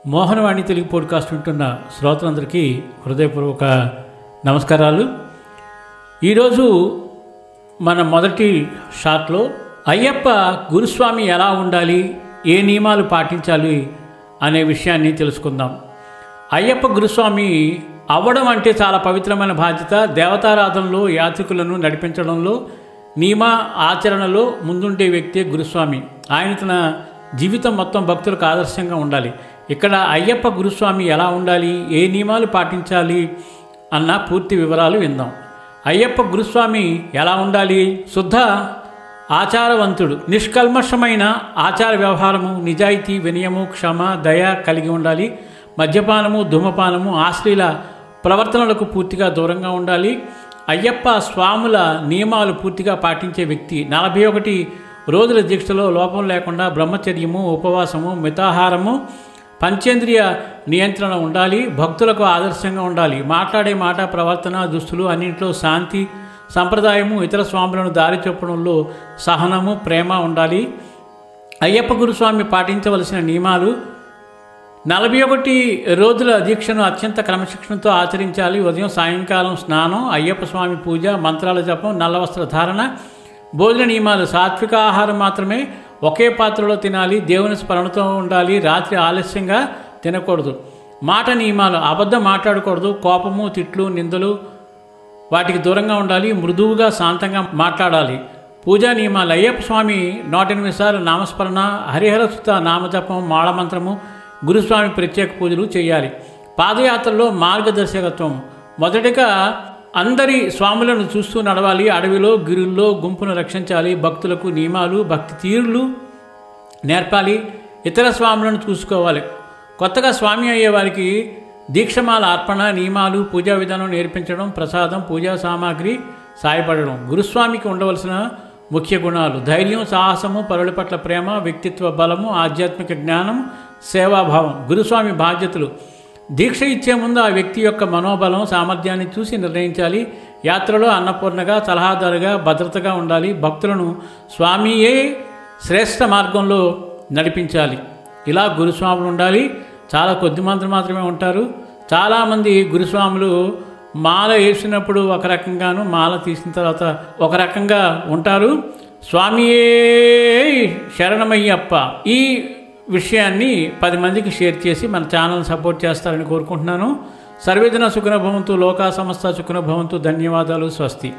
Mohanavani Telugu podcast వింటున్న శ్రోతలందరికీ హృదయపూర్వక నమస్కారాలు. ఈరోజు మన మొదటి షాట్లో అయ్యప్ప గురుస్వామి ఎలా ఉండాలి, ఏ నియమాలు పాటించాలి అనే విషయాన్ని తెలుసుకుందాం. అయ్యప్ప గురుస్వామి అవ్వడం అంటే చాలా పవిత్రమైన బాధ్యత. దేవతారాధనలో యాత్రికులను నడిపించడంలో నియమ ఆచరణలో ముందుండే వ్యక్తే గురుస్వామి. ఆయన తన జీవితం మొత్తం భక్తులకు ఆదర్శంగా ఉండాలి. ఇక్కడ అయ్యప్ప గురుస్వామి ఎలా ఉండాలి, ఏ నియమాలు పాటించాలి అన్న పూర్తి వివరాలు విందాం. అయ్యప్ప గురుస్వామి ఎలా ఉండాలి? శుద్ధ ఆచారవంతుడు, నిష్కల్మషమైన ఆచార వ్యవహారము, నిజాయితీ, వినయము, క్షమ, దయ కలిగి ఉండాలి. మద్యపానము, ధూమపానము, ఆశ్లీల ప్రవర్తనలకు పూర్తిగా దూరంగా ఉండాలి. అయ్యప్ప స్వాముల నియమాలు పూర్తిగా పాటించే వ్యక్తి. 41 రోజుల దీక్షలో లోపం లేకుండా బ్రహ్మచర్యము, ఉపవాసము, మితాహారము, పంచేంద్రియ నియంత్రణ ఉండాలి. భక్తులకు ఆదర్శంగా ఉండాలి. మాట్లాడే మాట, ప్రవర్తన, దుస్తులు అన్నింటిలో శాంతి, సంప్రదాయము, ఇతర స్వాములను దారి చెప్పడంలో సహనము, ప్రేమ ఉండాలి. అయ్యప్ప గురుస్వామి పాటించవలసిన నియమాలు: 41 రోజుల దీక్షను అత్యంత క్రమశిక్షణతో ఆచరించాలి. ఉదయం సాయంకాలం స్నానం, అయ్యప్ప స్వామి పూజ, మంత్రాల జపం, నల్ల వస్త్ర ధారణ. భోజన నియమాలు: సాత్విక ఆహారం మాత్రమే ఒకే పాత్రలో తినాలి. దేవుని స్మరణతో ఉండాలి. రాత్రి ఆలస్యంగా తినకూడదు. మాట నియమాలు: అబద్ధం మాట్లాడకూడదు. కోపము, తిట్లు, నిందలు వాటికి దూరంగా ఉండాలి. మృదువుగా, శాంతంగా మాట్లాడాలి. పూజా నియమాలు: అయ్యప్ప స్వామి 108 సార్లు నామస్మరణ, హరిహరసుత నామజపం, మాళమంత్రము, గురుస్వామి ప్రత్యేక పూజలు చేయాలి. పాదయాత్రలో మార్గదర్శకత్వం: మొదటిగా అందరి స్వాములను చూస్తూ నడవాలి. అడవిలో, గిరుల్లో గుంపును రక్షించాలి. భక్తులకు నియమాలు, భక్తి తీరులు నేర్పాలి. ఇతర స్వాములను చూసుకోవాలి. కొత్తగా స్వామి అయ్యే వారికి దీక్షమాల అర్పణ, నియమాలు, పూజా విధానం నేర్పించడం, ప్రసాదం, పూజా సామాగ్రి సాయపడడం. గురుస్వామికి ఉండవలసిన ముఖ్య గుణాలు: ధైర్యం, సాహసము, పరుల పట్ల ప్రేమ, వ్యక్తిత్వ బలము, ఆధ్యాత్మిక జ్ఞానం, సేవాభావం. గురుస్వామి బాధ్యతలు: దీక్ష ఇచ్చే ముందు ఆ వ్యక్తి యొక్క మనోబలం, సామర్థ్యాన్ని చూసి నిర్ణయించాలి. యాత్రలో అన్నపూర్ణగా, సలహాదారుగా, భద్రతగా ఉండాలి. భక్తులను స్వామియే శ్రేష్ఠ మార్గంలో నడిపించాలి. ఇలా గురుస్వాములు ఉండాలి. చాలా కొద్ది మంది మాత్రమే ఉంటారు. చాలామంది గురుస్వాములు మాల వేసినప్పుడు ఒక రకంగాను, మాల తీసిన తర్వాత ఒక రకంగా ఉంటారు. స్వామియే శరణమయ్యప్ప. ఈ విషయాన్ని 10 మందికి షేర్ చేసి మన ఛానల్ని సపోర్ట్ చేస్తారని కోరుకుంటున్నాను. సర్వేజన సుఖినో భవంతు, లోకా సమస్త సుఖినో భవంతు. ధన్యవాదాలు. స్వస్తి.